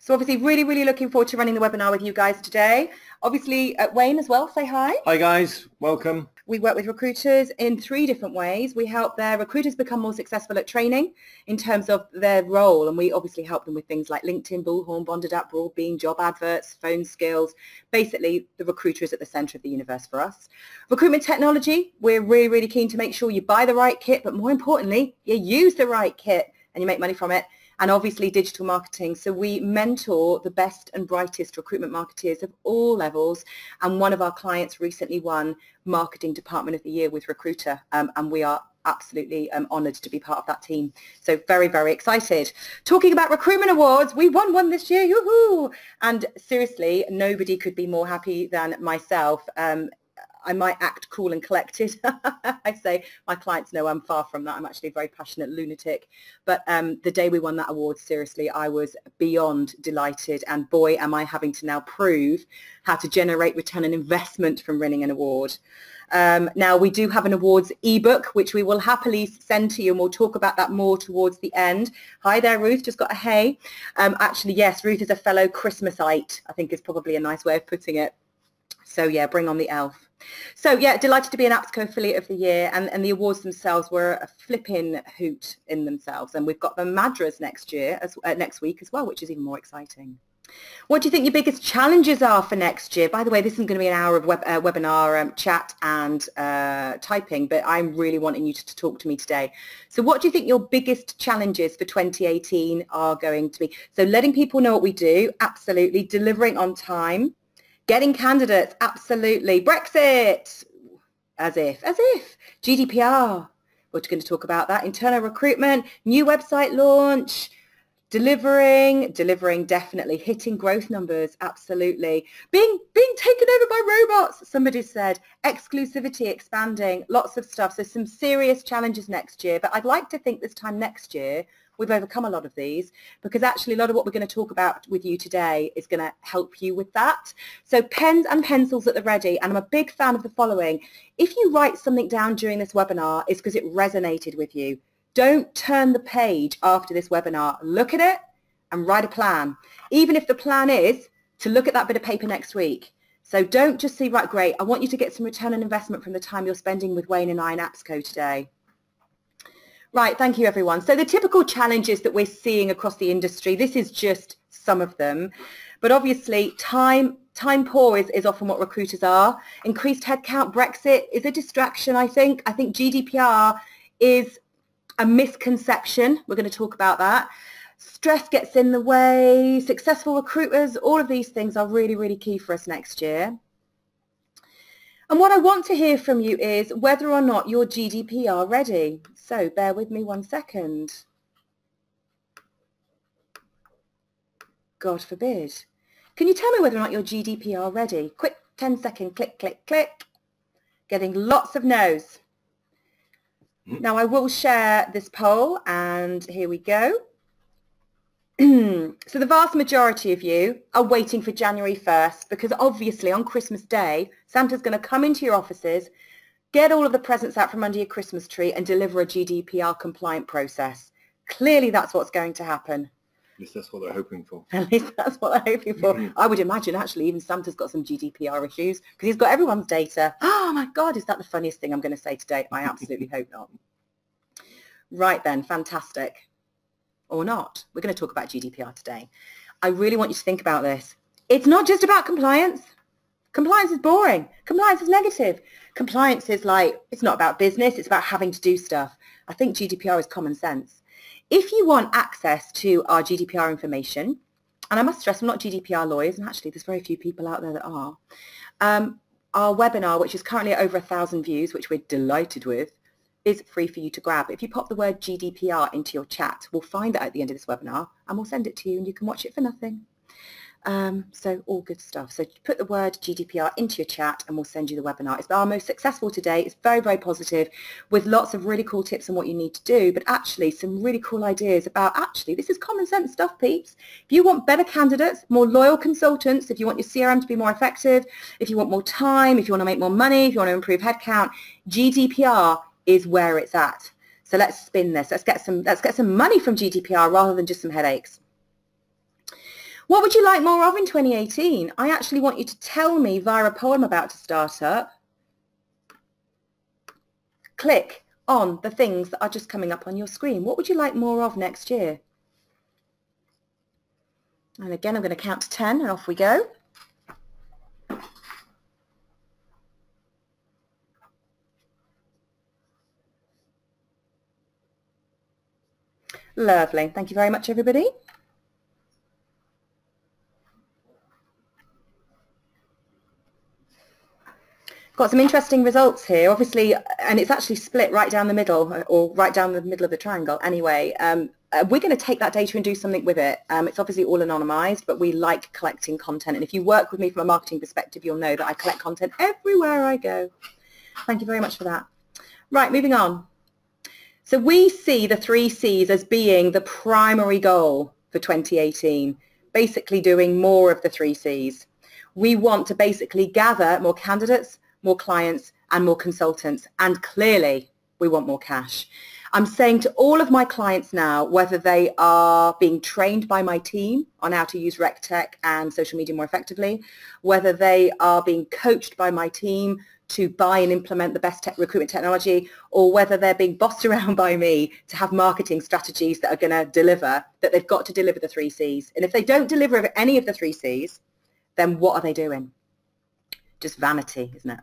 So obviously really looking forward to running the webinar with you guys today. Obviously, Wayne as well, say hi. Hi guys, welcome. We work with recruiters in 3 different ways. We help their recruiters become more successful at training in terms of their role, and we obviously help them with things like LinkedIn, Bullhorn, Bonded App, Broadbean, job adverts, phone skills. Basically, the recruiter is at the center of the universe for us. Recruitment technology, we're really keen to make sure you buy the right kit, but more importantly, you use the right kit and you make money from it. And obviously digital marketing. So we mentor the best and brightest recruitment marketeers of all levels. And one of our clients recently won Marketing Department of the Year with Recruiter. And we are absolutely honoured to be part of that team. So very excited. Talking about recruitment awards, we won one this year. Yoo-hoo! And seriously, nobody could be more happy than myself. I might act cool and collected. I say my clients know I'm far from that. I'm actually a very passionate lunatic. But the day we won that award, seriously, I was beyond delighted. And boy, am I having to now prove how to generate return on investment from winning an award. Now, we do have an awards ebook, which we will happily send to you, and we'll talk about that more towards the end. Hi there, Ruth. Just got a hey. Actually, yes, Ruth is a fellow Christmasite, I think is probably a nice way of putting it. So yeah, bring on the elf. So yeah, delighted to be an APSCo affiliate of the year, and the awards themselves were a flipping hoot in themselves, and we've got the Madras next week as well, which is even more exciting. What do you think your biggest challenges are for next year? By the way, this isn't going to be an hour of webinar chat and typing, but I'm really wanting you to talk to me today. So what do you think your biggest challenges for 2018 are going to be? So letting people know what we do, absolutely. Delivering on time. Getting candidates, absolutely. Brexit, as if. GDPR, we're going to talk about that. Internal recruitment, new website launch, delivering definitely. Hitting growth numbers, absolutely. Being taken over by robots, somebody said. Exclusivity, expanding, lots of stuff. So some serious challenges next year. But I'd like to think this time next year, we've overcome a lot of these, because actually a lot of what we're going to talk about with you today is going to help you with that. So pens and pencils at the ready, and I'm a big fan of the following. If you write something down during this webinar, it's because it resonated with you. Don't turn the page after this webinar. Look at it and write a plan, even if the plan is to look at that bit of paper next week. So don't just see, right, great, I want you to get some return on investment from the time you're spending with Wayne and I in APSCo today. Right, thank you everyone. So the typical challenges that we're seeing across the industry, this is just some of them, but obviously time poor is often what recruiters are. Increased headcount, Brexit is a distraction, I think. I think GDPR is a misconception. We're going to talk about that. Stress gets in the way, successful recruiters, all of these things are really key for us next year. And what I want to hear from you is whether or not you're GDPR ready. So bear with me 1 second. God forbid. Can you tell me whether or not you're GDPR ready? Quick 10-second click. Getting lots of no's. Now I will share this poll, and here we go. So the vast majority of you are waiting for January 1st, because obviously on Christmas Day, Santa's going to come into your offices, get all of the presents out from under your Christmas tree and deliver a GDPR compliant process. Clearly that's what's going to happen. At least that's what they're hoping for. At least that's what they're hoping for. I would imagine actually even Santa's got some GDPR issues because he's got everyone's data. Oh my God, is that the funniest thing I'm going to say today? I absolutely hope not. Right then, fantastic. Or not. We're going to talk about GDPR today. I really want you to think about this. It's not just about compliance. Compliance is boring. Compliance is negative. Compliance is like, it's not about business, it's about having to do stuff. I think GDPR is common sense. If you want access to our GDPR information, and I must stress, I'm not GDPR lawyers, and actually there's very few people out there that are, our webinar, which is currently at over 1,000 views, which we're delighted with, is free for you to grab. If you pop the word GDPR into your chat, we'll find it at the end of this webinar and we'll send it to you and you can watch it for nothing. So all good stuff. So put the word GDPR into your chat and we'll send you the webinar. It's our most successful today. It's very positive with lots of really cool tips on what you need to do, but actually some really cool ideas about actually this is common sense stuff, peeps. If you want better candidates, more loyal consultants, if you want your CRM to be more effective, if you want more time, if you want to make more money, if you want to improve headcount, GDPR is where it's at. So let's spin this. Let's get some money from GDPR rather than just some headaches. What would you like more of in 2018? I actually want you to tell me via a poll I'm about to start up. Click on the things that are just coming up on your screen. What would you like more of next year? And again, I'm going to count to 10 and off we go. Lovely. Thank you very much, everybody. Got some interesting results here, obviously, and it's actually split right down the middle, or right down the middle of the triangle. Anyway, we're going to take that data and do something with it. It's obviously all anonymized, but we like collecting content. And if you work with me from a marketing perspective, you'll know that I collect content everywhere I go. Thank you very much for that. Right, moving on. So we see the 3 C's as being the primary goal for 2018, basically doing more of the 3 C's. We want to basically gather more candidates, more clients, and more consultants. And clearly, we want more cash. I'm saying to all of my clients now, whether they are being trained by my team on how to use RecTech and social media more effectively, whether they are being coached by my team to buy and implement the best recruitment technology, or whether they're being bossed around by me to have marketing strategies that are going to deliver, that they've got to deliver the 3 C's. And if they don't deliver any of the 3 C's, then what are they doing? Just vanity, isn't it?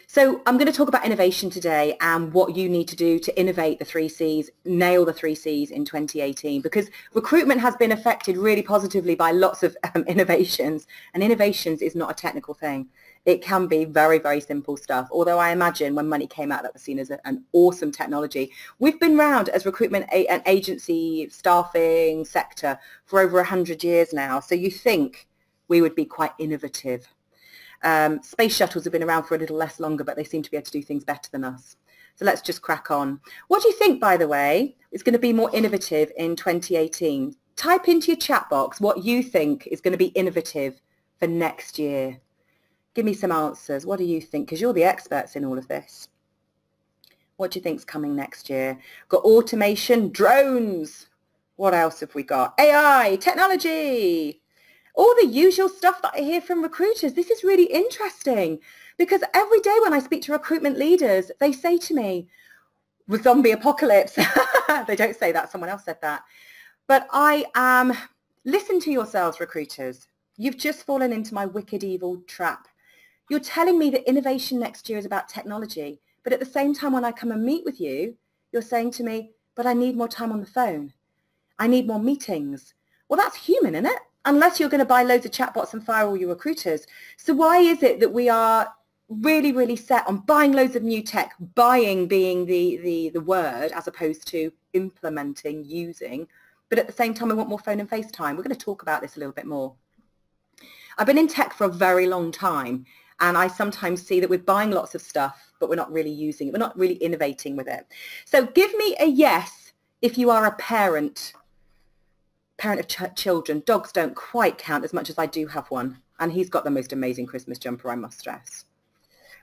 So I'm going to talk about innovation today and what you need to do to innovate the 3 C's, nail the 3 C's in 2018, because recruitment has been affected really positively by lots of innovations, and innovations is not a technical thing. It can be very, very simple stuff, although I imagine when money came out that was seen as an awesome technology. We've been around as recruitment an agency staffing sector for over 100 years now, so you think we would be quite innovative. Space shuttles have been around for a little less longer, but they seem to be able to do things better than us. So let's just crack on. What do you think, by the way, is going to be more innovative in 2018? Type into your chat box what you think is going to be innovative for next year. Give me some answers. What do you think? Because you're the experts in all of this. What do you think's coming next year? Got automation, drones. What else have we got? AI, technology. All the usual stuff that I hear from recruiters. This is really interesting because every day when I speak to recruitment leaders, they say to me, "With zombie apocalypse." They don't say that. Someone else said that. But listen to yourselves, recruiters. You've just fallen into my wicked evil trap. You're telling me that innovation next year is about technology. But at the same time, when I come and meet with you, you're saying to me, "But I need more time on the phone. I need more meetings." Well, that's human, isn't it? Unless you're going to buy loads of chatbots and fire all your recruiters. So why is it that we are really, really set on buying loads of new tech, buying being the word as opposed to implementing, using, but at the same time we want more phone and FaceTime? We're going to talk about this a little bit more. I've been in tech for a very long time, and I sometimes see that we're buying lots of stuff, but we're not really using it. We're not really innovating with it. So give me a yes if you are a parent of children. Dogs don't quite count as much as I do have one, and he's got the most amazing Christmas jumper, I must stress.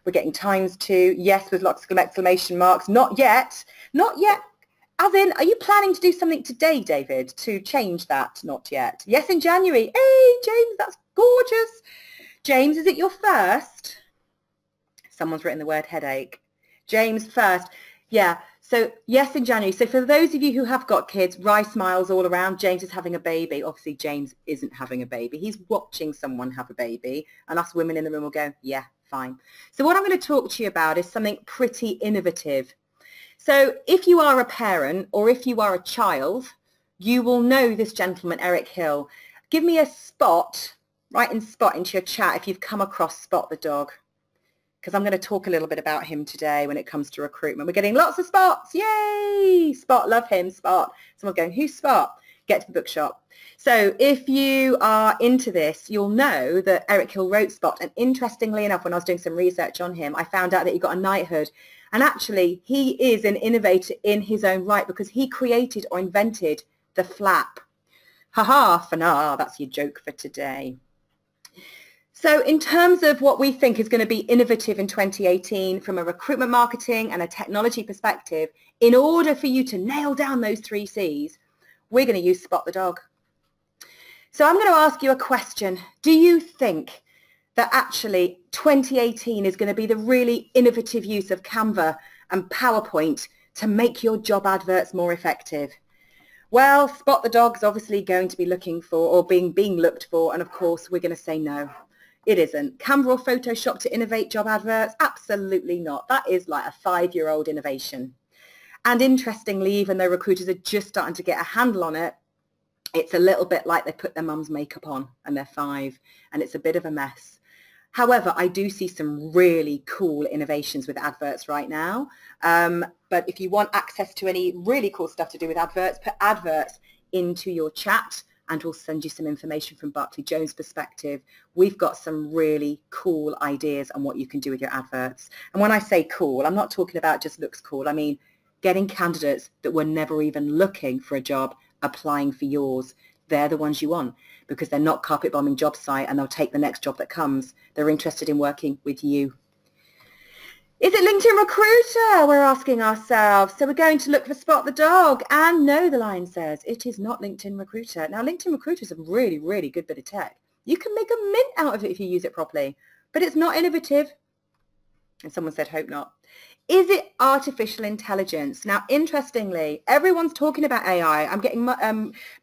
We're getting ×2, yes with lots of exclamation marks, not yet, not yet. As in, are you planning to do something today, David, to change that? Not yet. Yes in January. Hey, James, that's gorgeous. James, is it your first? Someone's written the word headache. James first. Yeah. So yes in January. So for those of you who have got kids, Rye smiles all around. James is having a baby. Obviously, James isn't having a baby. He's watching someone have a baby, and us women in the room will go, yeah, fine. So what I'm going to talk to you about is something pretty innovative. So if you are a parent or if you are a child, you will know this gentleman, Eric Hill. Give me a spot, write in spot into your chat if you've come across Spot the dog, because I'm going to talk a little bit about him today when it comes to recruitment. We're getting lots of spots. Yay! Spot, love him, Spot. Someone's going, who's Spot? Get to the bookshop. So if you are into this, you'll know that Eric Hill wrote Spot. And interestingly enough, when I was doing some research on him, I found out that he got a knighthood. And actually, he is an innovator in his own right because he created or invented the flap. Ha-ha, Fanar, that's your joke for today. So in terms of what we think is going to be innovative in 2018 from a recruitment marketing and a technology perspective, in order for you to nail down those 3 C's, we're going to use Spot the dog. So I'm going to ask you a question. Do you think that actually 2018 is going to be the really innovative use of Canva and PowerPoint to make your job adverts more effective? Well, Spot the Dog's obviously going to be looking for, or being looked for, and of course we're going to say no. It isn't. Canva or Photoshop to innovate job adverts? Absolutely not. That is like a 5-year-old innovation. And interestingly, even though recruiters are just starting to get a handle on it, it's a little bit like they put their mum's makeup on and they're 5, and it's a bit of a mess. However, I do see some really cool innovations with adverts right now. But if you want access to any really cool stuff to do with adverts, put adverts into your chat and we'll send you some information from Barclay Jones' perspective. We've got some really cool ideas on what you can do with your adverts. And when I say cool, I'm not talking about just looks cool. I mean, getting candidates that were never even looking for a job applying for yours. They're the ones you want because they're not carpet bombing job site and they'll take the next job that comes. They're interested in working with you. Is it LinkedIn Recruiter? We're asking ourselves. So we're going to look for Spot the Dog. And no, the line says, it is not LinkedIn Recruiter. Now, LinkedIn Recruiter is a really, really good bit of tech. You can make a mint out of it if you use it properly, but it's not innovative. And someone said, hope not. Is it artificial intelligence? Now, interestingly, everyone's talking about AI. I'm getting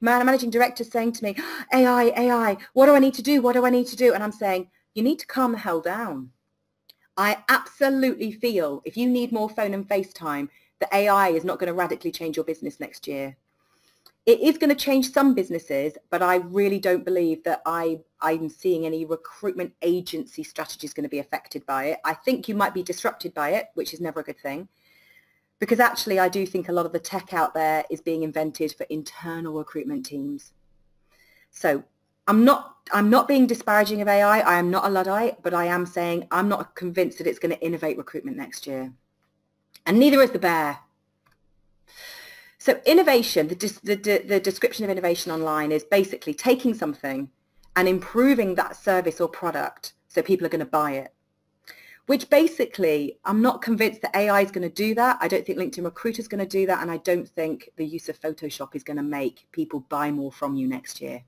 managing directors saying to me, AI, what do I need to do? What do I need to do? And I'm saying, you need to calm the hell down. I absolutely feel if you need more phone and FaceTime, the AI is not going to radically change your business next year. It is going to change some businesses, but I really don't believe that I'm seeing any recruitment agency strategies going to be affected by it. I think you might be disrupted by it, which is never a good thing, because actually I do think a lot of the tech out there is being invented for internal recruitment teams. So I'm not being disparaging of AI. I am not a Luddite, but I am saying I'm not convinced that it's going to innovate recruitment next year. And neither is the bear. So innovation, the description of innovation online is basically taking something and improving that service or product so people are going to buy it, which basically I'm not convinced that AI is going to do that. I don't think LinkedIn Recruiter is going to do that, and I don't think the use of Photoshop is going to make people buy more from you next year.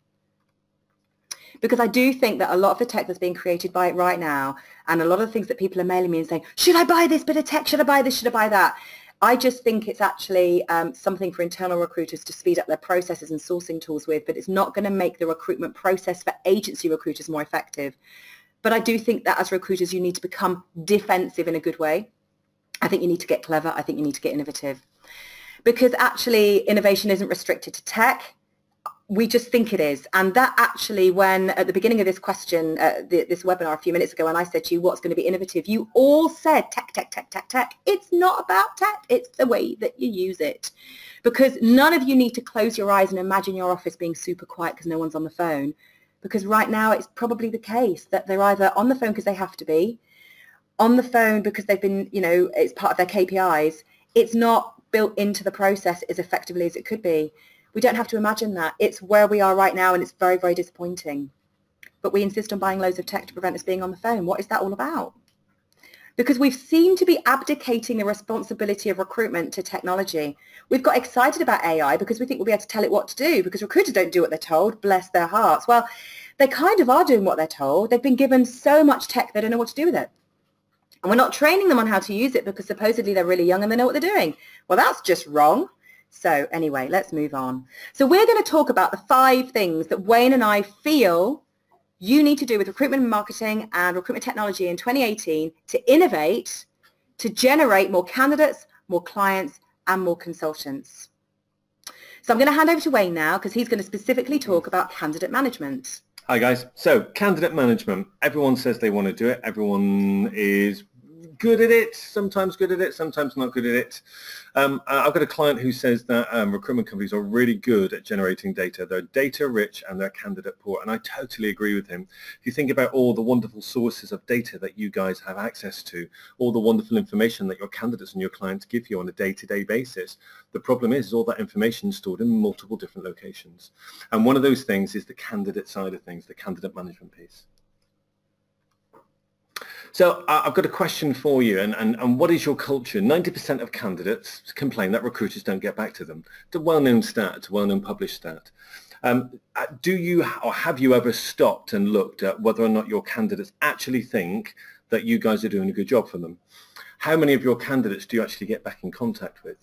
Because I do think that a lot of the tech that's being created by it right now, and a lot of the things that people are mailing me and saying, should I buy this bit of tech? Should I buy this? Should I buy that? I just think it's actually something for internal recruiters to speed up their processes and sourcing tools with, but it's not going to make the recruitment process for agency recruiters more effective. But I do think that as recruiters, you need to become defensive in a good way. I think you need to get clever. I think you need to get innovative. Because actually, innovation isn't restricted to tech. We just think it is. And that actually, when at the beginning of this question, this webinar a few minutes ago, and I said to you, what's going to be innovative? You all said tech, tech, tech, tech, tech. It's not about tech. It's the way that you use it. Because none of you need to close your eyes and imagine your office being super quiet because no one's on the phone. Because right now, it's probably the case that they're either on the phone because they have to be, on the phone because they've been, it's part of their KPIs. It's not built into the process as effectively as it could be. We don't have to imagine that. It's where we are right now, and it's very, very disappointing. But we insist on buying loads of tech to prevent us being on the phone. What is that all about? Because we've seemed to be abdicating the responsibility of recruitment to technology. We've got excited about AI because we think we'll be able to tell it what to do, because recruiters don't do what they're told, bless their hearts. Well, they kind of are doing what they're told. They've been given so much tech they don't know what to do with it. And we're not training them on how to use it because supposedly they're really young and they know what they're doing. Well, that's just wrong. So anyway, let's move on. So we're going to talk about the 5 things that Wayne and I feel you need to do with recruitment and marketing and recruitment technology in 2018 to innovate, to generate more candidates, more clients, and more consultants. So I'm going to hand over to Wayne now because he's going to specifically talk about candidate management. Hi guys. So candidate management, everyone says they want to do it. Everyone is good at it, sometimes good at it, sometimes not good at it. I've got a client who says that recruitment companies are really good at generating data. They're data rich and they're candidate poor, and I totally agree with him. If you think about all the wonderful sources of data that you guys have access to, all the wonderful information that your candidates and your clients give you on a day-to-day basis, the problem is all that information is stored in multiple different locations. And one of those things is the candidate side of things, the candidate management piece. So I've got a question for you, and what is your culture? 90% of candidates complain that recruiters don't get back to them. It's a well-known stat, it's a well-known published stat. Do you or have you ever stopped and looked at whether or not your candidates actually think that you guys are doing a good job for them? How many of your candidates do you actually get back in contact with?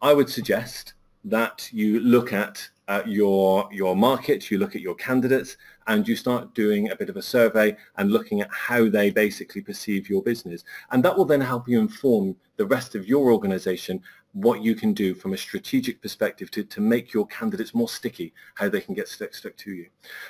I would suggest that you look at your market, you look at your candidates, and you start doing a bit of a survey and looking at how they basically perceive your business. And that will then help you inform the rest of your organization what you can do from a strategic perspective to make your candidates more sticky, how they can get stuck to you.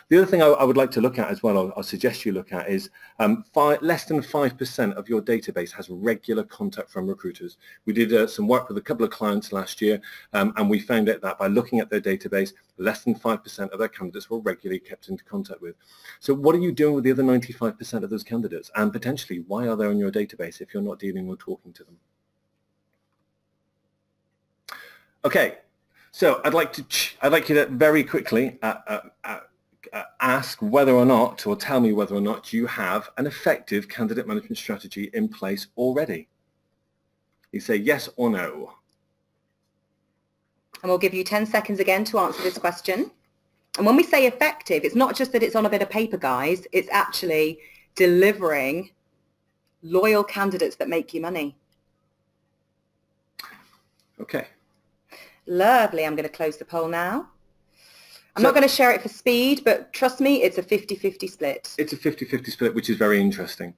The other thing I would like to look at as well, I'll suggest you look at, is less than 5% of your database has regular contact from recruiters. We did some work with a couple of clients last year, and we found out that by looking at their database, less than 5% of their candidates were regularly kept into contact with. So what are you doing with the other 95% of those candidates? And potentially, why are they on your database if you're not dealing or talking to them? Okay, so I'd like you to very quickly ask whether or not, or tell me whether or not you have an effective candidate management strategy in place already. You say yes or no. And we'll give you 10 seconds again to answer this question. And when we say effective, it's not just that it's on a bit of paper, guys. It's actually delivering loyal candidates that make you money. Okay. Lovely. I'm going to close the poll now. I'm not going to share it for speed, but trust me, it's a 50-50 split. It's a 50-50 split, which is very interesting.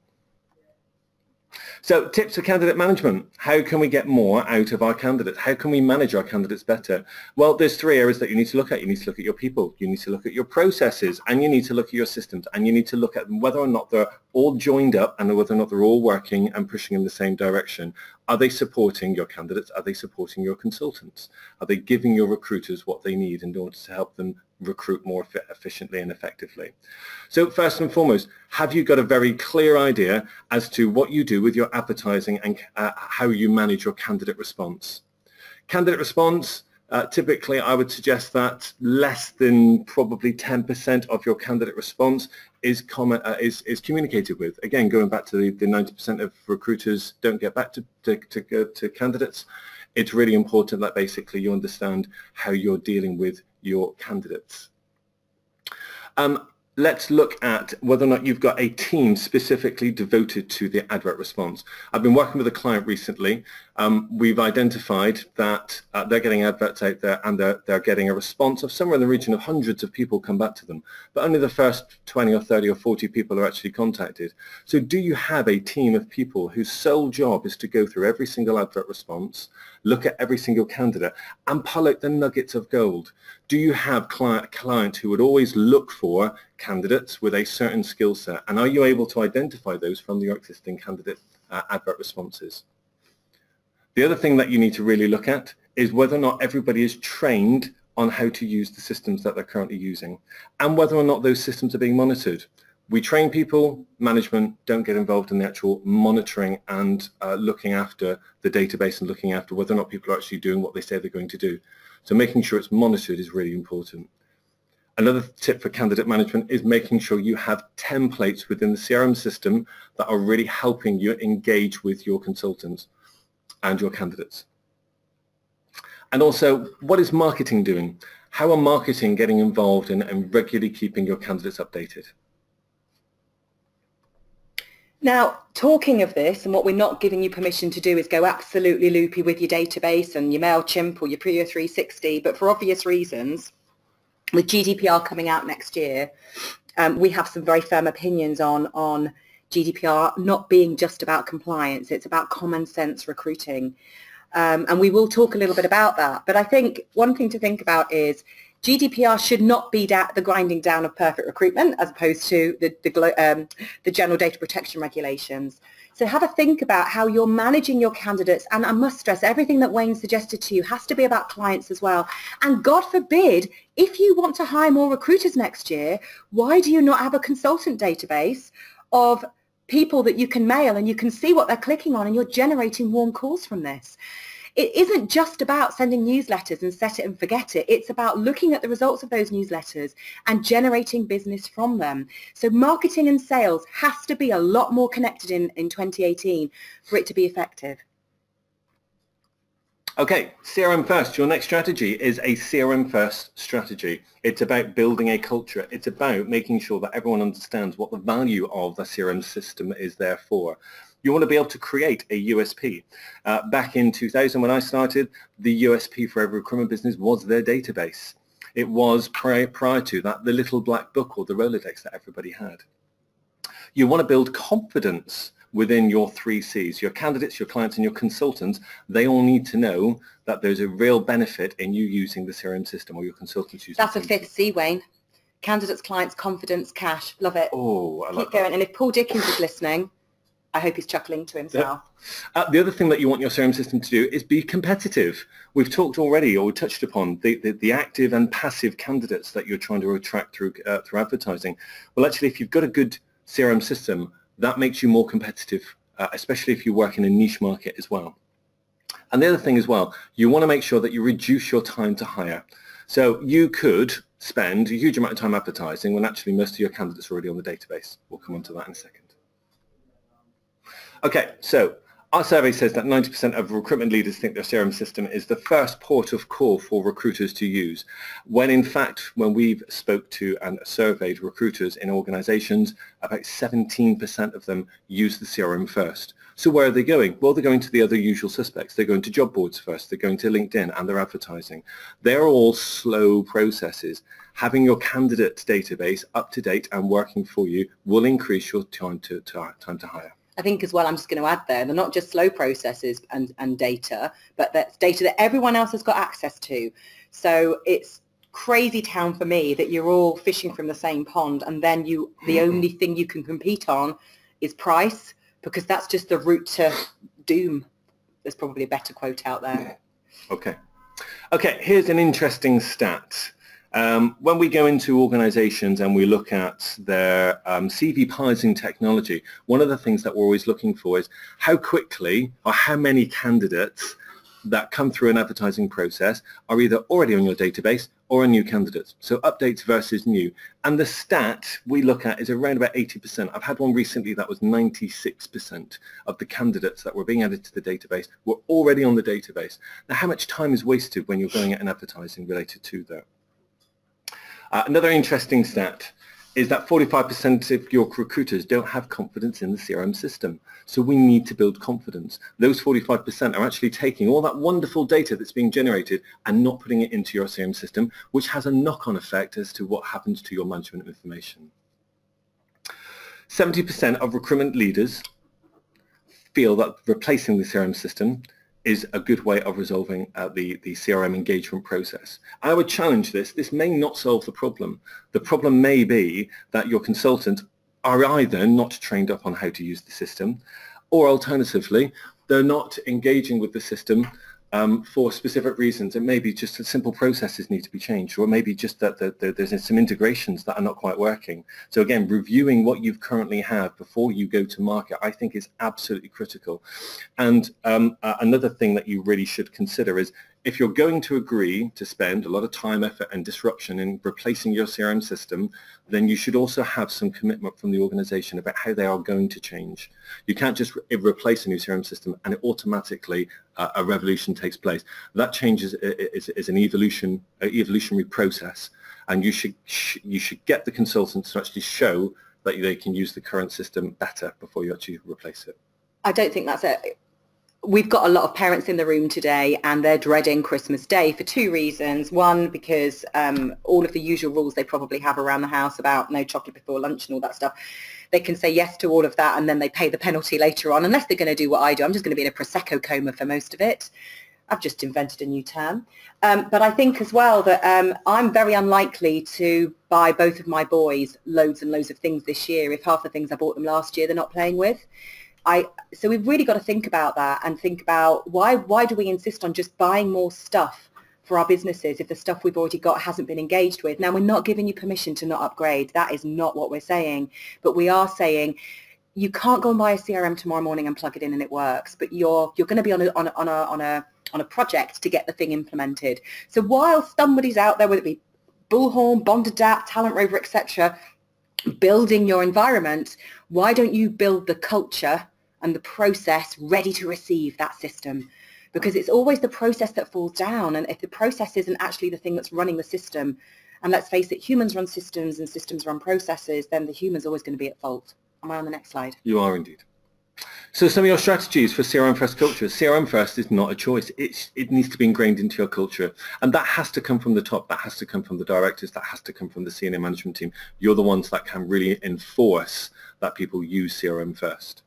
So tips for candidate management. How can we get more out of our candidates? How can we manage our candidates better? Well, there's three areas that you need to look at. You need to look at your people, you need to look at your processes, and you need to look at your systems, and you need to look at whether or not they're all joined up and whether or not they're all working and pushing in the same direction. Are they supporting your candidates? Are they supporting your consultants? Are they giving your recruiters what they need in order to help them recruit more efficiently and effectively? So first and foremost, have you got a very clear idea as to what you do with your advertising and how you manage your candidate response? Candidate response, typically I would suggest that less than probably 10% of your candidate response is communicated with. Again, going back to the 90% of recruiters don't get back to candidates, it's really important that basically you understand how you're dealing with your candidates. Let's look at whether or not you've got a team specifically devoted to the advert response. I've been working with a client recently. We've identified that they're getting adverts out there and they're getting a response of somewhere in the region of hundreds of people come back to them, but only the first 20 or 30 or 40 people are actually contacted. So do you have a team of people whose sole job is to go through every single advert response, look at every single candidate and pull out the nuggets of gold? Do you have clients who would always look for candidates with a certain skill set, and are you able to identify those from your existing candidate advert responses? The other thing that you need to really look at is whether or not everybody is trained on how to use the systems that they're currently using and whether or not those systems are being monitored. We train people, management don't get involved in the actual monitoring and looking after the database and looking after whether or not people are actually doing what they say they're going to do. So making sure it's monitored is really important. Another tip for candidate management is making sure you have templates within the CRM system that are really helping you engage with your consultants and your candidates. And also, what is marketing doing? How are marketing getting involved in regularly keeping your candidates updated? Now, talking of this, and what we're not giving you permission to do is go absolutely loopy with your database and your MailChimp or your Prio 360, but for obvious reasons, with GDPR coming out next year, we have some very firm opinions on GDPR not being just about compliance, it's about common sense recruiting. And we will talk a little bit about that. But I think one thing to think about is GDPR should not be the grinding down of perfect recruitment as opposed to the general data protection regulations. So have a think about how you're managing your candidates, and I must stress everything that Wayne suggested to you has to be about clients as well. And God forbid, if you want to hire more recruiters next year, why do you not have a consultant database of people that you can mail and you can see what they're clicking on and you're generating warm calls from this? It isn't just about sending newsletters and set it and forget it. It's about looking at the results of those newsletters and generating business from them. So marketing and sales has to be a lot more connected in 2018 for it to be effective. Okay, CRM first. Your next strategy is a CRM first strategy. It's about building a culture. It's about making sure that everyone understands what the value of the CRM system is there for. You want to be able to create a USP. Back in 2000 when I started, the USP for every recruitment business was their database. It was prior to that the little black book or the Rolodex that everybody had. You want to build confidence within your 3 C's, your candidates, your clients, and your consultants. They all need to know that there's a real benefit in you using the CRM system or your consultants using That's a 5th C, Wayne. Candidates, clients, confidence, cash. Love it. Oh, I love Keep going. And if Paul Dickens is listening, I hope he's chuckling to himself. The other thing that you want your CRM system to do is be competitive. We've talked already, or we touched upon, the active and passive candidates that you're trying to attract through advertising. Well, actually, if you've got a good CRM system, that makes you more competitive, especially if you work in a niche market as well. And the other thing as well, you want to make sure that you reduce your time to hire. So you could spend a huge amount of time advertising when actually most of your candidates are already on the database. We'll come on to that in a second. Okay, so our survey says that 90% of recruitment leaders think their CRM system is the first port of call for recruiters to use, when in fact, when we've spoke to and surveyed recruiters in organizations, about 17% of them use the CRM first. So where are they going? Well, they're going to the other usual suspects. They're going to job boards first, they're going to LinkedIn, and they're advertising. They're all slow processes. Having your candidate database up to date and working for you will increase your time to hire. I think as well, I'm just going to add there, they're not just slow processes and data, but that's data that everyone else has got access to. So it's crazy town for me that you're all fishing from the same pond, and then the only thing you can compete on is price, because that's just the route to doom. There's probably a better quote out there. Okay, here's an interesting stat. When we go into organizations and we look at their CV piloting technology, one of the things that we're always looking for is how quickly or how many candidates that come through an advertising process are either already on your database or are new candidates. So updates versus new. And the stat we look at is around about 80%. I've had one recently that was 96% of the candidates that were being added to the database were already on the database. Now, how much time is wasted when you're going at an advertising related to that? Another interesting stat is that 45% of your recruiters don't have confidence in the CRM system. So we need to build confidence. Those 45% are actually taking all that wonderful data that's being generated and not putting it into your CRM system, which has a knock-on effect as to what happens to your management information. 70% of recruitment leaders feel that replacing the CRM system is a good way of resolving the CRM engagement process. I would challenge this. This may not solve the problem. The problem may be that your consultants are either not trained up on how to use the system, or alternatively, they're not engaging with the system for specific reasons. It may be just that simple processes need to be changed, or maybe just that there's some integrations that are not quite working. So again, reviewing what you currently have before you go to market, I think is absolutely critical. And another thing that you really should consider is, if you're going to agree to spend a lot of time, effort, and disruption in replacing your CRM system, then you should also have some commitment from the organization about how they are going to change. You can't just replace a new CRM system and it automatically a revolution takes place. That change is an evolutionary process, and you should get the consultants to actually show that they can use the current system better before you actually replace it. I don't think that's it. We've got a lot of parents in the room today and they're dreading Christmas Day for 2 reasons. One, because all of the usual rules they probably have around the house about no chocolate before lunch and all that stuff, they can say yes to all of that and then they pay the penalty later on, unless they're going to do what I do. I'm just going to be in a Prosecco coma for most of it. I've just invented a new term. But I think as well that I'm very unlikely to buy both of my boys loads and loads of things this year if half the things I bought them last year they're not playing with. So we've really got to think about that and think about why do we insist on just buying more stuff for our businesses if the stuff we've already got hasn't been engaged with. Now, we're not giving you permission to not upgrade. That is not what we're saying. But we are saying you can't go and buy a CRM tomorrow morning and plug it in and it works. But you're going to be on a project to get the thing implemented. So while somebody's out there, whether it be Bullhorn, Bondadapt, Talent Rover, etc., building your environment, why don't you build the culture and the process ready to receive that system? because it's always the process that falls down. And if the process isn't actually the thing that's running the system, and let's face it, humans run systems and systems run processes, then the human's always going to be at fault. Am I on the next slide? You are indeed. So some of your strategies for CRM first culture. CRM first is not a choice. It needs to be ingrained into your culture. And that has to come from the top. That has to come from the directors. That has to come from the senior management team. You're the ones that can really enforce that people use CRM first.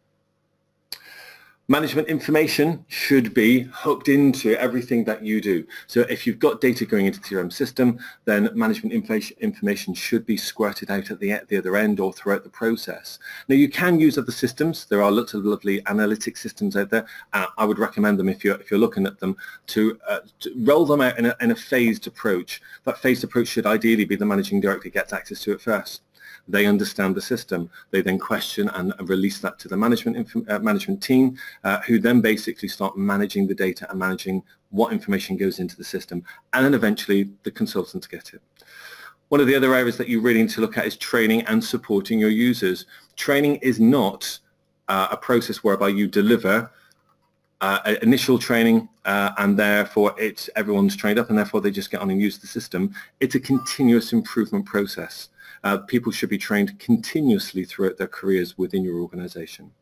Management information should be hooked into everything that you do. So if you've got data going into the CRM system, then management information should be squirted out at the other end or throughout the process. Now, you can use other systems. There are lots of lovely analytic systems out there. I would recommend them if you're looking at them to roll them out in a phased approach. That phased approach should ideally be the managing director gets access to it first. They understand the system. They then question and release that to the management team, who then basically start managing the data and managing what information goes into the system. And then eventually the consultants get it. One of the other areas that you really need to look at is training and supporting your users. Training is not a process whereby you deliver initial training and therefore everyone's trained up and therefore they just get on and use the system. It's a continuous improvement process. People should be trained continuously throughout their careers within your organization.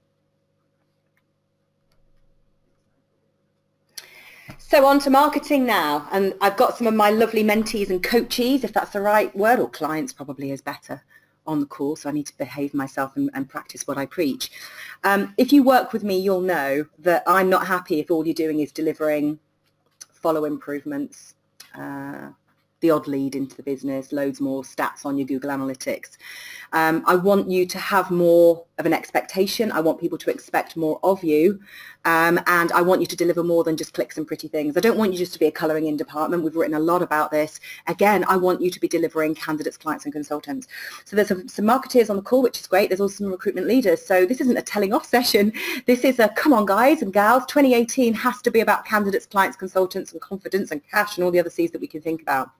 So on to marketing now, and I've got some of my lovely mentees and coachees, if that's the right word, or clients probably is better, on the call, so I need to behave myself and practice what I preach. If you work with me, you'll know that I'm not happy if all you're doing is delivering follow improvements, the odd lead into the business, loads more stats on your Google Analytics. I want you to have more of an expectation. I want people to expect more of you. And I want you to deliver more than just clicks and pretty things. I don't want you just to be a colouring in department. We've written a lot about this. Again, I want you to be delivering candidates, clients and consultants. So there's some marketeers on the call, which is great. There's also some recruitment leaders. So this isn't a telling off session. This is a come on guys and gals. 2018 has to be about candidates, clients, consultants and confidence and cash and all the other C's that we can think about.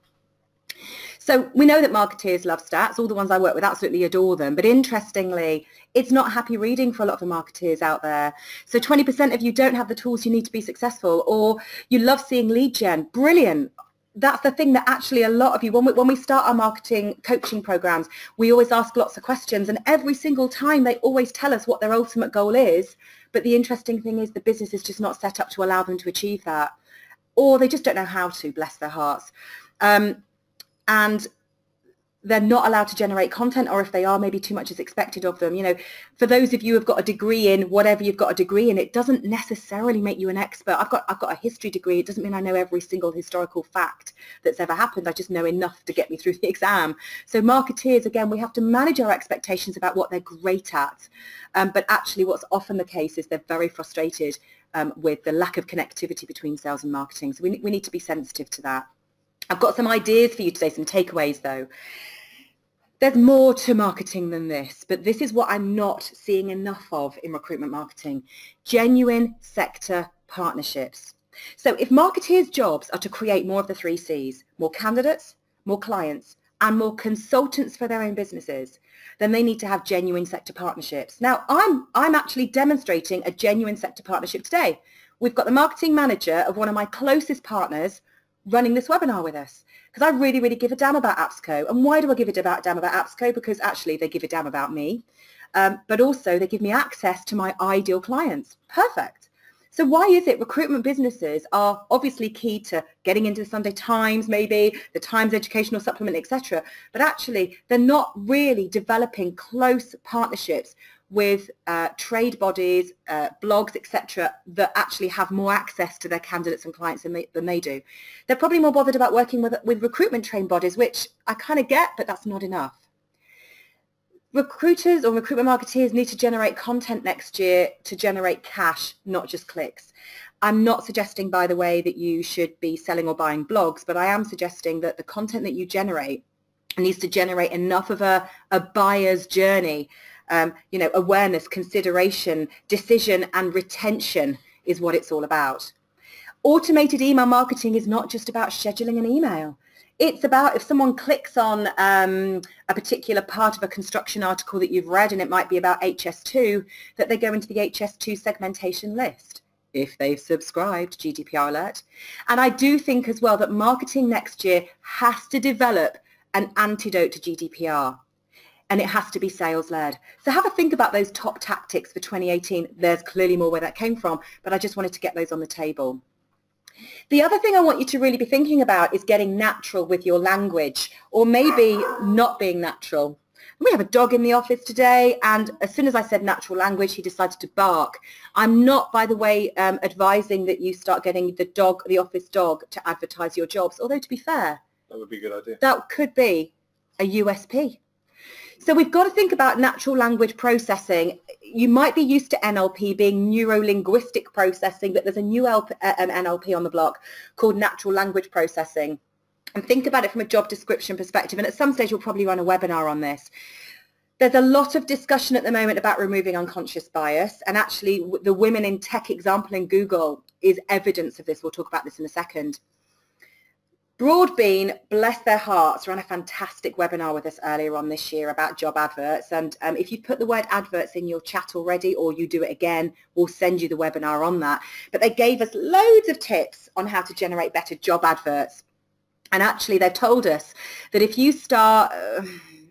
So we know that marketeers love stats. All the ones I work with absolutely adore them. But interestingly, it's not happy reading for a lot of the marketeers out there. So 20% of you don't have the tools you need to be successful, or you love seeing lead gen. Brilliant. That's the thing that actually a lot of you, when we start our marketing coaching programs, we always ask lots of questions. And every single time they always tell us what their ultimate goal is. But the interesting thing is the business is just not set up to allow them to achieve that. Or they just don't know how to, bless their hearts. And they're not allowed to generate content, or if they are, maybe too much is expected of them. You know, for those of you who've got a degree in whatever you've got a degree in, it doesn't necessarily make you an expert. I've got a history degree. It doesn't mean I know every single historical fact that's ever happened. I just know enough to get me through the exam. So marketeers, again, we have to manage our expectations about what they're great at. But actually what's often the case is they're very frustrated with the lack of connectivity between sales and marketing. So we need to be sensitive to that. I've got some ideas for you today, some takeaways though. There's more to marketing than this, but this is what I'm not seeing enough of in recruitment marketing: genuine sector partnerships. So if marketeers' jobs are to create more of the 3 C's, more candidates, more clients, and more consultants for their own businesses, then they need to have genuine sector partnerships. Now, I'm actually demonstrating a genuine sector partnership today. We've got the marketing manager of one of my closest partners running this webinar with us, because I really, really give a damn about APSCo. And why do I give a damn about APSCo? Because actually they give a damn about me, but also they give me access to my ideal clients. Perfect. So why is it recruitment businesses are obviously key to getting into the Sunday Times, maybe the Times educational supplement, etc., but actually they're not really developing close partnerships with trade bodies, blogs, etc., that actually have more access to their candidates and clients than they do. They're probably more bothered about working with recruitment trained bodies, which I kind of get, but that's not enough. Recruiters or recruitment marketeers need to generate content next year to generate cash, not just clicks. I'm not suggesting, by the way, that you should be selling or buying blogs, but I am suggesting that the content that you generate needs to generate enough of a buyer's journey. You know, awareness, consideration, decision, and retention is what it's all about. Automated email marketing is not just about scheduling an email. It's about if someone clicks on a particular part of a construction article that you've read, and it might be about HS2, that they go into the HS2 segmentation list. if they've subscribed, GDPR alert. And I do think as well that marketing next year has to develop an antidote to GDPR. And it has to be sales-led. So have a think about those top tactics for 2018. There's clearly more where that came from, but I just wanted to get those on the table. The other thing I want you to really be thinking about is getting natural with your language, or maybe not being natural. We have a dog in the office today, and as soon as I said natural language, he decided to bark. I'm not, by the way, advising that you start getting the office dog to advertise your jobs, although to be fair, that would be a good idea. That could be a USP. So we've got to think about natural language processing. You might be used to NLP being neuro-linguistic processing, but there's a new NLP on the block called natural language processing. And think about it from a job description perspective. And at some stage, we'll probably run a webinar on this. There's a lot of discussion at the moment about removing unconscious bias. And actually, the Women in Tech example in Google is evidence of this. We'll talk about this in a second. Broadbean, bless their hearts, ran a fantastic webinar with us earlier on this year about job adverts. And if you put the word adverts in your chat already, or you do it again, we'll send you the webinar on that. But they gave us loads of tips on how to generate better job adverts. And actually, they've told us that if you start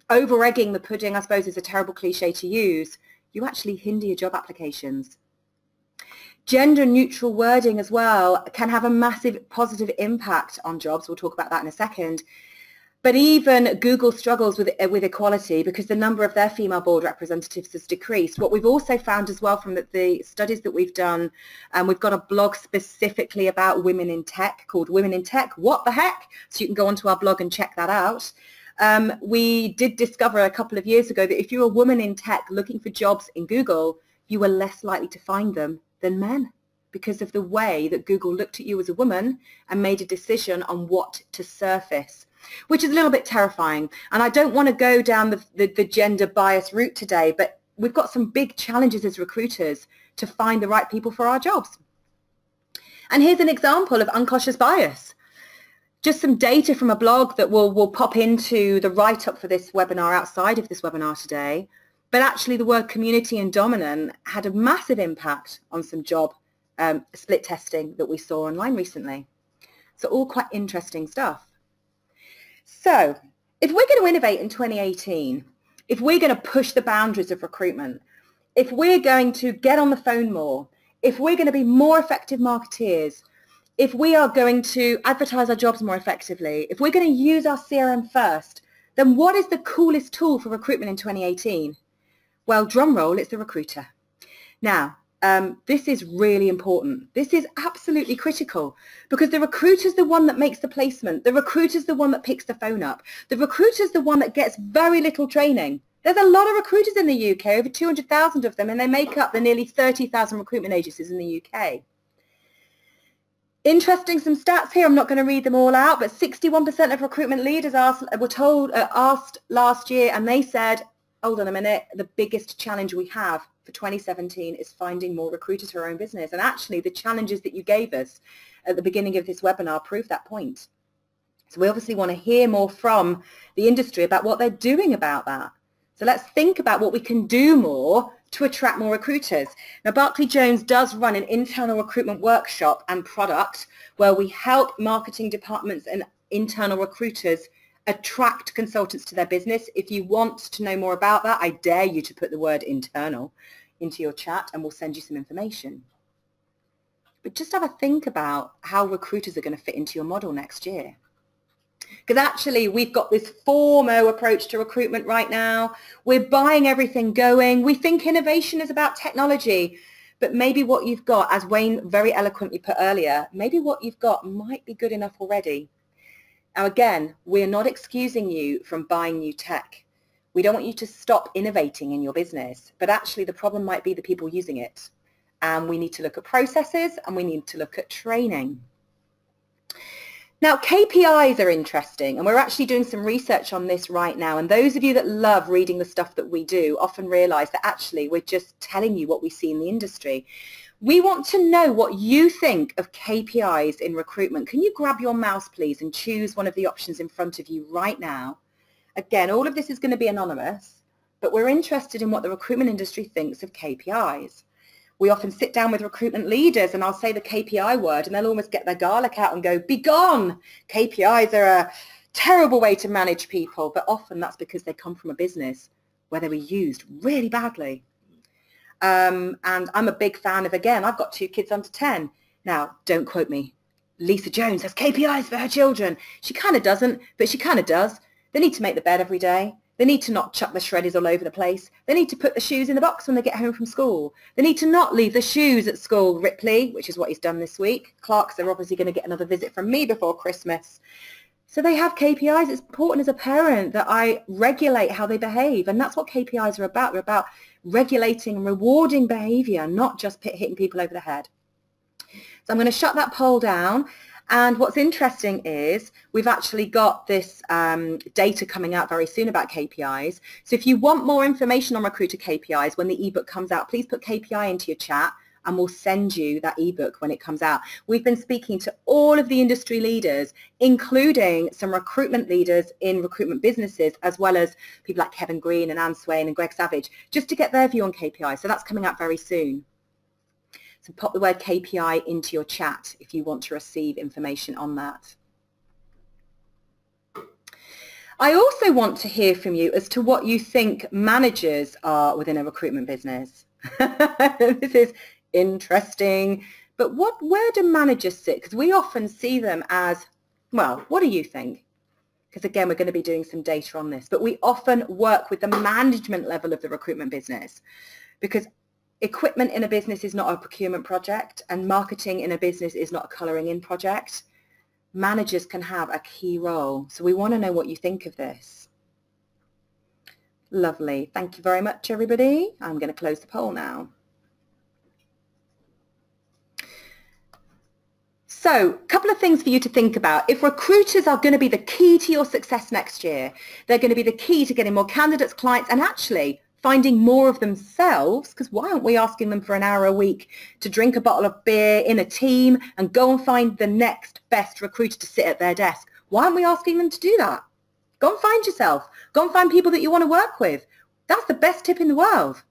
over-egging the pudding, I suppose is a terrible cliche to use, you actually hinder your job applications. Gender-neutral wording as well can have a massive positive impact on jobs. We'll talk about that in a second. But even Google struggles with equality because the number of their female board representatives has decreased. What we've also found as well from the studies that we've done, and we've got a blog specifically about women in tech called Women in Tech, What the Heck? So you can go onto our blog and check that out. We did discover a couple of years ago that if you're a woman in tech looking for jobs in Google, you were less likely to find them than men because of the way that Google looked at you as a woman and made a decision on what to surface, which is a little bit terrifying. And I don't want to go down the gender bias route today, but we've got some big challenges as recruiters to find the right people for our jobs. And here's an example of unconscious bias. Just some data from a blog that we'll pop into the write-up for this webinar outside of this webinar today. But actually the word community and dominant had a massive impact on some job split testing that we saw online recently. So all quite interesting stuff. So if we're going to innovate in 2018, if we're going to push the boundaries of recruitment, if we're going to get on the phone more, if we're going to be more effective marketeers, if we are going to advertise our jobs more effectively, if we're going to use our CRM first, then what is the coolest tool for recruitment in 2018? Well, drum roll, it's the recruiter. Now, this is really important. This is absolutely critical because the recruiter's the one that makes the placement. The recruiter's the one that picks the phone up. The recruiter's the one that gets very little training. There's a lot of recruiters in the UK, over 200,000 of them, and they make up the nearly 30,000 recruitment agencies in the UK. Interesting, some stats here. I'm not going to read them all out, but 61% of recruitment leaders asked last year, and they said, hold on a minute, the biggest challenge we have for 2017 is finding more recruiters for our own business. And actually, the challenges that you gave us at the beginning of this webinar prove that point. So we obviously want to hear more from the industry about what they're doing about that. So let's think about what we can do more to attract more recruiters. Now, Barclay Jones does run an internal recruitment workshop and product where we help marketing departments and internal recruiters attract consultants to their business. If you want to know more about that, I dare you to put the word internal into your chat and we'll send you some information. But just have a think about how recruiters are going to fit into your model next year. Because actually we've got this 4MO approach to recruitment right now. We're buying everything going. We think innovation is about technology, but maybe what you've got, as Wayne very eloquently put earlier, maybe what you've got might be good enough already. Now again, we're not excusing you from buying new tech. We don't want you to stop innovating in your business, but actually the problem might be the people using it. And we need to look at processes and we need to look at training. Now, KPIs are interesting, and we're actually doing some research on this right now. And those of you that love reading the stuff that we do often realize that actually we're just telling you what we see in the industry. We want to know what you think of KPIs in recruitment. Can you grab your mouse, please, and choose one of the options in front of you right now? Again, all of this is going to be anonymous, but we're interested in what the recruitment industry thinks of KPIs. We often sit down with recruitment leaders and I'll say the KPI word and they'll almost get their garlic out and go, be gone. KPIs are a terrible way to manage people. But often that's because they come from a business where they were used really badly. And I'm a big fan of, again, I've got 2 kids under 10. Now, don't quote me. Lisa Jones has KPIs for her children. She kind of doesn't, but she kind of does. They need to make the bed every day. They need to not chuck the shreddies all over the place. They need to put the shoes in the box when they get home from school. They need to not leave the shoes at school. Ripley, which is what he's done this week. Clark's, they're obviously going to get another visit from me before Christmas. So they have KPIs. It's important as a parent that I regulate how they behave. And that's what KPIs are about. They're about regulating and rewarding behavior, not just hitting people over the head. So I'm going to shut that poll down. And what's interesting is we've actually got this data coming out very soon about KPIs. So if you want more information on recruiter KPIs when the ebook comes out, please put KPI into your chat and we'll send you that ebook when it comes out. We've been speaking to all of the industry leaders, including some recruitment leaders in recruitment businesses, as well as people like Kevin Green and Anne Swain and Greg Savage, just to get their view on KPI. So that's coming out very soon. So pop the word KPI into your chat if you want to receive information on that. I also want to hear from you as to what you think managers are within a recruitment business. This is interesting, but where do managers sit? Because we often see them as, well, what do you think? Because again, we're going to be doing some data on this, but we often work with the management level of the recruitment business, because equipment in a business is not a procurement project and marketing in a business is not a colouring in project. Managers can have a key role. So we want to know what you think of this. Lovely. Thank you very much, everybody. I'm going to close the poll now. So a couple of things for you to think about. If recruiters are going to be the key to your success next year, they're going to be the key to getting more candidates, clients, and actually finding more of themselves, because why aren't we asking them for an hour a week to drink a bottle of beer in a team and go and find the next best recruiter to sit at their desk? Why aren't we asking them to do that? Go and find yourself. Go and find people that you want to work with. That's the best tip in the world.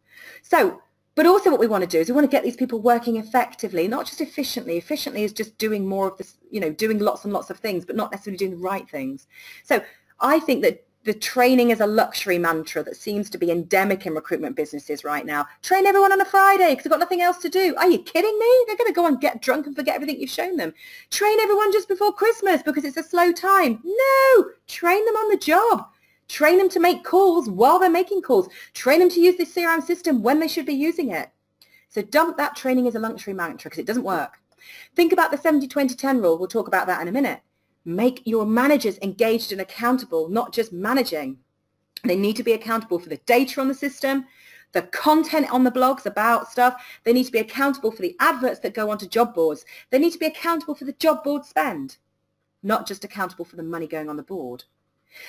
So, but also what we want to do is we want to get these people working effectively, not just efficiently. Efficiently is just doing more of this, you know, doing lots and lots of things, but not necessarily doing the right things. So I think that the training is a luxury mantra that seems to be endemic in recruitment businesses right now. Train everyone on a Friday because they've got nothing else to do. Are you kidding me? They're going to go and get drunk and forget everything you've shown them. Train everyone just before Christmas because it's a slow time. No, train them on the job. Train them to make calls while they're making calls. Train them to use the CRM system when they should be using it. So dump that training as a luxury mantra because it doesn't work. Think about the 70-20-10 rule. We'll talk about that in a minute. Make your managers engaged and accountable, not just managing. They need to be accountable for the data on the system, the content on the blogs about stuff. They need to be accountable for the adverts that go onto job boards. They need to be accountable for the job board spend, not just accountable for the money going on the board.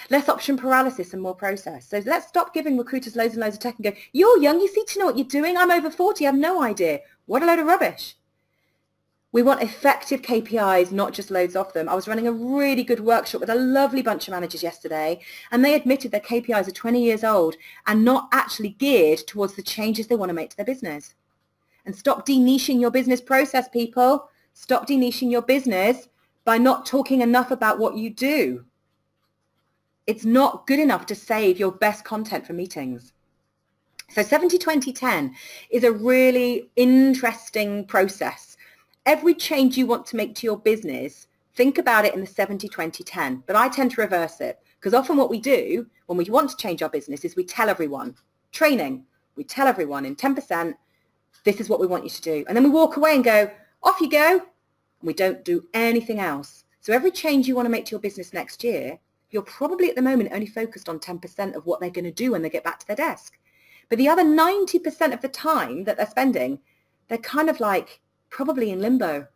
Less option paralysis and more process. So let's stop giving recruiters loads and loads of tech and go, you're young, you seem to know what you're doing. I'm over 40, I have no idea. What a load of rubbish. We want effective KPIs, not just loads of them. I was running a really good workshop with a lovely bunch of managers yesterday, and they admitted their KPIs are 20 years old and not actually geared towards the changes they want to make to their business. And stop de-niching your business process, people. Stop de-niching your business by not talking enough about what you do. It's not good enough to save your best content for meetings. So 70-20-10 is a really interesting process. Every change you want to make to your business, think about it in the 70-20-10. But I tend to reverse it because often what we do when we want to change our business is we tell everyone, training, we tell everyone in 10%, this is what we want you to do. And then we walk away and go, off you go. And we don't do anything else. So every change you want to make to your business next year, you're probably at the moment only focused on 10% of what they're going to do when they get back to their desk. But the other 90% of the time that they're spending, they're kind of like probably in limbo.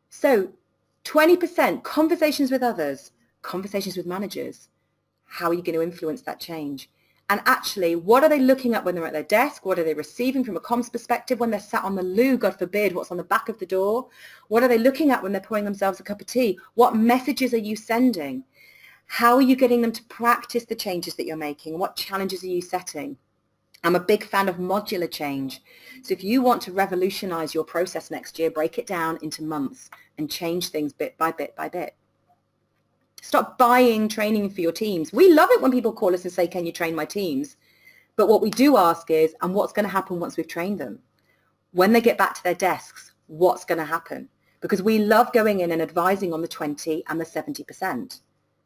So 20% conversations with others, conversations with managers. How are you going to influence that change? And actually, what are they looking at when they're at their desk? What are they receiving from a comms perspective when they're sat on the loo, God forbid, what's on the back of the door? What are they looking at when they're pouring themselves a cup of tea? What messages are you sending? How are you getting them to practice the changes that you're making? What challenges are you setting? I'm a big fan of modular change. So if you want to revolutionize your process next year, break it down into months and change things bit by bit by bit. Stop buying training for your teams. We love it when people call us and say, can you train my teams? But what we do ask is, and what's going to happen once we've trained them? When they get back to their desks, what's going to happen? Because we love going in and advising on the 20 and the 70%.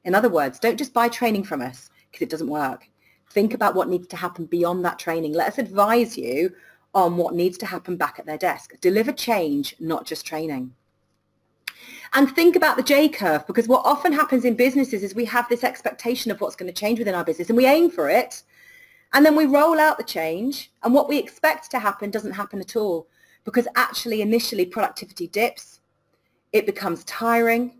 In other words, don't just buy training from us because it doesn't work. Think about what needs to happen beyond that training. Let us advise you on what needs to happen back at their desk. Deliver change, not just training. And think about the J curve, because what often happens in businesses is we have this expectation of what's going to change within our business and we aim for it. And then we roll out the change and what we expect to happen doesn't happen at all, because actually initially productivity dips. It becomes tiring.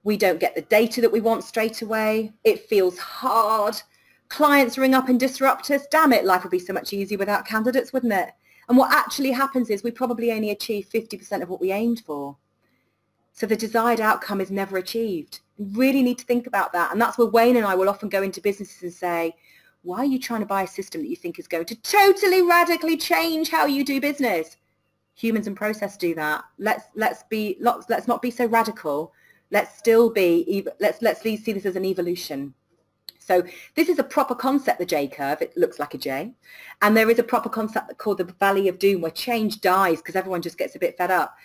We don't get the data that we want straight away. It feels hard. Clients ring up and disrupt us. Damn it, life would be so much easier without candidates, wouldn't it? And what actually happens is we probably only achieve 50% of what we aimed for. So the desired outcome is never achieved. You really need to think about that. And that's where Wayne and I will often go into businesses and say, why are you trying to buy a system that you think is going to totally radically change how you do business? Humans and process do that. Let's not be so radical. Let's still be, let's see this as an evolution. So this is a proper concept, the J curve. It looks like a J. And there is a proper concept called the Valley of Doom, where change dies because everyone just gets a bit fed up.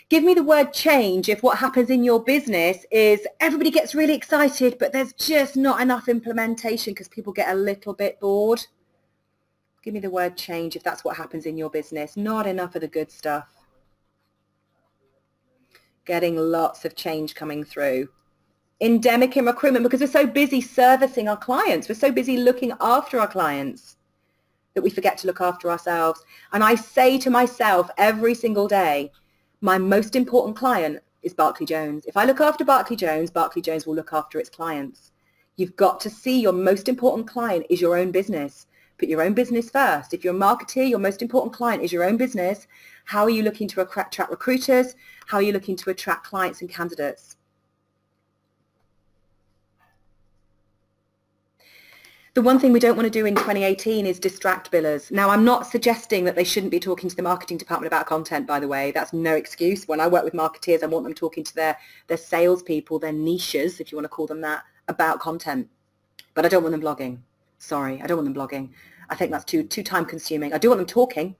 Give me the word change if what happens in your business is everybody gets really excited, but there's just not enough implementation because people get a little bit bored. Give me the word change if that's what happens in your business. Not enough of the good stuff. Getting lots of change coming through. Endemic in recruitment, because we're so busy servicing our clients. We're so busy looking after our clients that we forget to look after ourselves. And I say to myself every single day, my most important client is Barclay Jones. If I look after Barclay Jones will look after its clients. You've got to see your most important client is your own business. Put your own business first. If you're a marketer, your most important client is your own business. How are you looking to attract recruiters? How are you looking to attract clients and candidates? The one thing we don't want to do in 2018 is distract billers. Now, I'm not suggesting that they shouldn't be talking to the marketing department about content, by the way. That's no excuse. When I work with marketeers, I want them talking to their salespeople, their niches, if you want to call them that, about content. But I don't want them blogging. Sorry, I don't want them blogging. I think that's too time consuming. I do want them talking.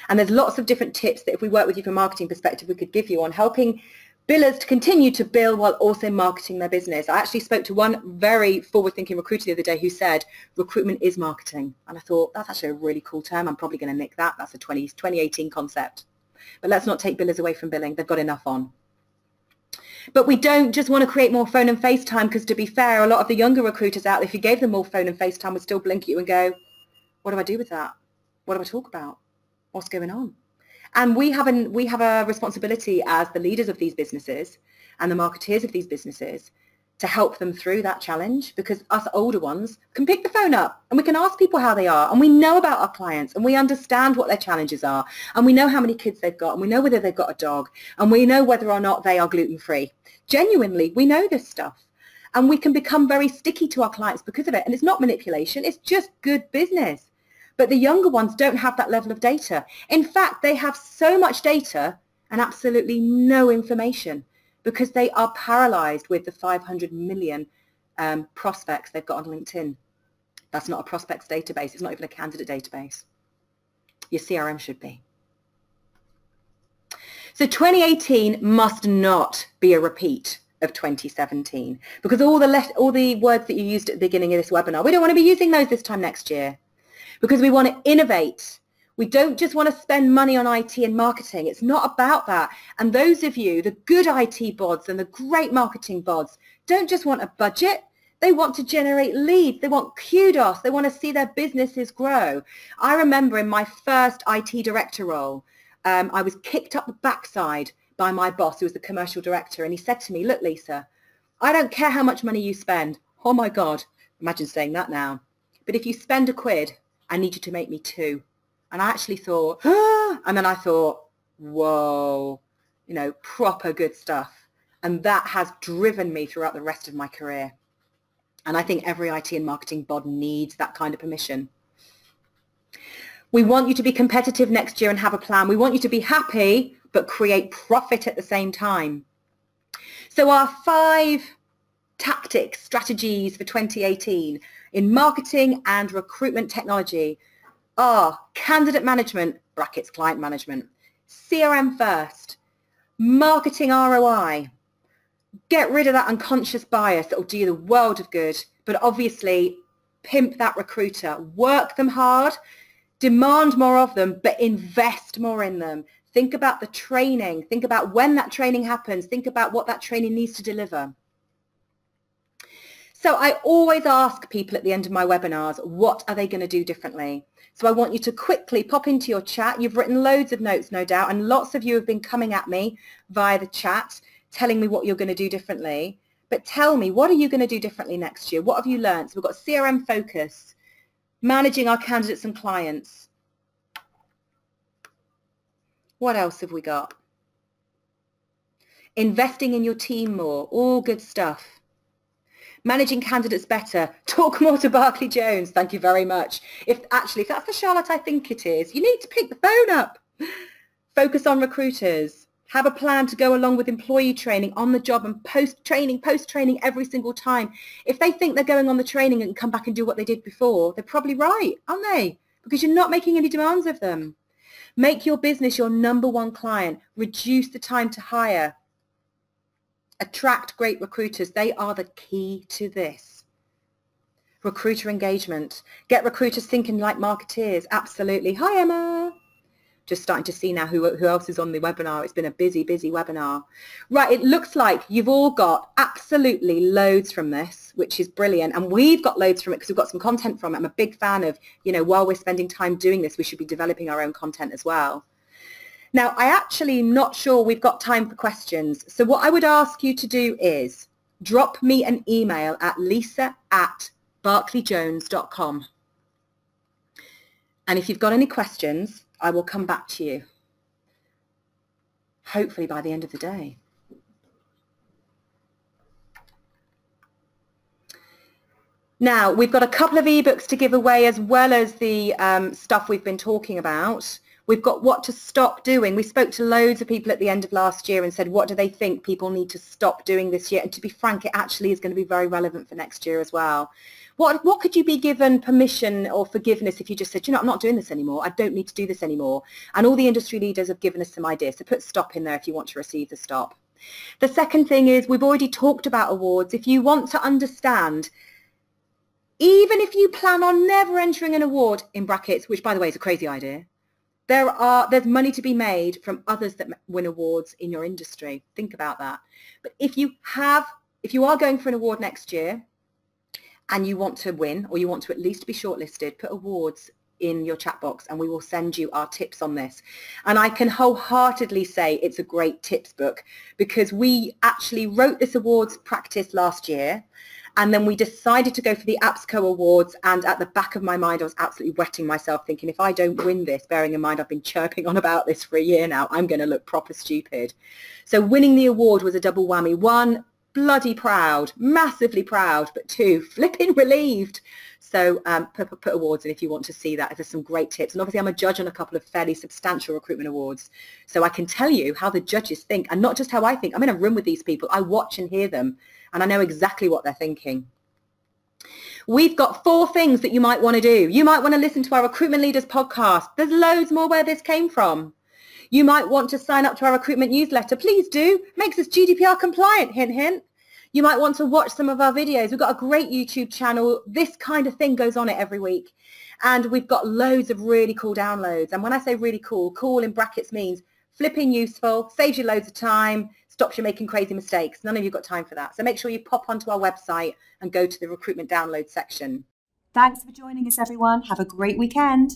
And there's lots of different tips that if we work with you from a marketing perspective, we could give you on helping billers to continue to bill while also marketing their business. I actually spoke to one very forward-thinking recruiter the other day who said, recruitment is marketing. And I thought, that's actually a really cool term. I'm probably going to nick that. That's a 2018 concept. But let's not take billers away from billing. They've got enough on. But we don't just want to create more phone and FaceTime, because to be fair, a lot of the younger recruiters out there, if you gave them more phone and FaceTime, would still blink at you and go, what do I do with that? What do I talk about? What's going on? And we have a responsibility as the leaders of these businesses and the marketeers of these businesses to help them through that challenge, because us older ones can pick the phone up and we can ask people how they are, and we know about our clients and we understand what their challenges are, and we know how many kids they've got, and we know whether they've got a dog, and we know whether or not they are gluten-free. Genuinely, we know this stuff, and we can become very sticky to our clients because of it. And it's not manipulation, it's just good business. But the younger ones don't have that level of data. In fact, they have so much data and absolutely no information, because they are paralyzed with the 500 million prospects they've got on LinkedIn. That's not a prospects database. It's not even a candidate database. Your CRM should be. So 2018 must not be a repeat of 2017, because all the words that you used at the beginning of this webinar, we don't want to be using those this time next year. Because we want to innovate. We don't just want to spend money on IT and marketing. It's not about that. And those of you, the good IT bods and the great marketing bods, don't just want a budget. They want to generate leads. They want kudos. They want to see their businesses grow. I remember in my first IT director role, I was kicked up the backside by my boss, who was the commercial director. And he said to me, look, Lisa, I don't care how much money you spend. Oh, my God. Imagine saying that now. But if you spend £1, I need you to make me 2. And I actually thought, ah, and then I thought, whoa, proper good stuff. And that has driven me throughout the rest of my career. And I think every IT and marketing bod needs that kind of permission. We want you to be competitive next year and have a plan. We want you to be happy, but create profit at the same time. So our 5 tactics, strategies for 2018 in marketing and recruitment technology are candidate management, brackets client management, CRM first, marketing ROI, get rid of that unconscious bias that will do you the world of good, but obviously pimp that recruiter, work them hard, demand more of them, but invest more in them. Think about the training. Think about when that training happens. Think about what that training needs to deliver. So I always ask people at the end of my webinars, what are they going to do differently? So I want you to quickly pop into your chat. You've written loads of notes, no doubt, and lots of you have been coming at me via the chat, telling me what you're going to do differently. But tell me, what are you going to do differently next year? What have you learned? So we've got CRM focus, managing our candidates and clients. What else have we got? Investing in your team more, all good stuff. Managing candidates better, talk more to Barclay Jones, thank you very much. If that's the Charlotte I think it is, you need to pick the phone up. Focus on recruiters. Have a plan to go along with employee training on the job and post-training every single time. If they think they're going on the training and come back and do what they did before, they're probably right, aren't they? Because you're not making any demands of them. Make your business your #1 client. Reduce the time to hire. Attract great recruiters. They are the key to this. Recruiter engagement. Get recruiters thinking like marketeers. Absolutely. Hi, Emma. Just starting to see now who else is on the webinar. It's been a busy, busy webinar. Right, it looks like you've all got absolutely loads from this, which is brilliant. And we've got loads from it because we've got some content from it. I'm a big fan of, while we're spending time doing this, we should be developing our own content as well. Now, I actually not sure we've got time for questions. So what I would ask you to do is drop me an email at lisa@barclayjones.com. And if you've got any questions, I will come back to you, hopefully by the end of the day. Now, we've got a couple of ebooks to give away as well as the stuff we've been talking about. We've got what to stop doing. We spoke to loads of people at the end of last year and said, what do they think people need to stop doing this year? And to be frank, it actually is going to be very relevant for next year as well. What could you be given permission or forgiveness if you just said, I'm not doing this anymore. I don't need to do this anymore. And all the industry leaders have given us some ideas. So put stop in there if you want to receive the stop. The second thing is we've already talked about awards. If you want to understand, even if you plan on never entering an award, in brackets, which by the way is a crazy idea, there's money to be made from others that win awards in your industry. Think about that. But if you are going for an award next year and you want to win, or you want to at least be shortlisted, put awards in your chat box and we will send you our tips on this. And I can wholeheartedly say it's a great tips book because we actually wrote this awards practice last year. And then we decided to go for the APSCo awards, and at the back of my mind I was absolutely wetting myself thinking if I don't win this, bearing in mind I've been chirping on about this for a year now, I'm going to look proper stupid. So winning the award was a double whammy. 1, bloody proud, massively proud, but 2, flipping relieved. So put awards in if you want to see that. There's some great tips. And obviously I'm a judge on a couple of fairly substantial recruitment awards. So I can tell you how the judges think, and not just how I think. I'm in a room with these people. I watch and hear them. And I know exactly what they're thinking. We've got 4 things that you might want to do. You might want to listen to our Recruitment Leaders podcast. There's loads more where this came from. You might want to sign up to our recruitment newsletter. Please do. Makes us GDPR compliant, hint, hint. You might want to watch some of our videos. We've got a great YouTube channel. This kind of thing goes on it every week. And we've got loads of really cool downloads. And when I say really cool, cool in brackets means flipping useful, saves you loads of time, stops you making crazy mistakes. None of you got time for that. So make sure you pop onto our website and go to the recruitment download section. Thanks for joining us, everyone. Have a great weekend.